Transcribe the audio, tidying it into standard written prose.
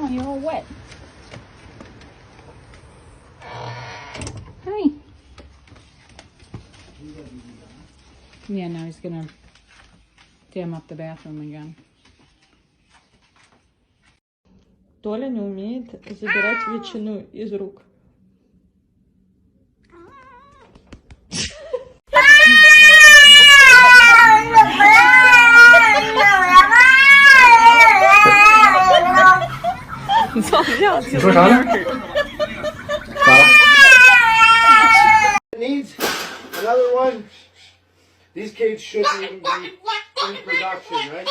Oh, you're all wet. Hi. Yeah, now he's gonna dam up the bathroom again. Толя не умеет забирать ветчину из рук.你说啥呢？咋了？ Needs another one. These kids shouldn't even be in production, right?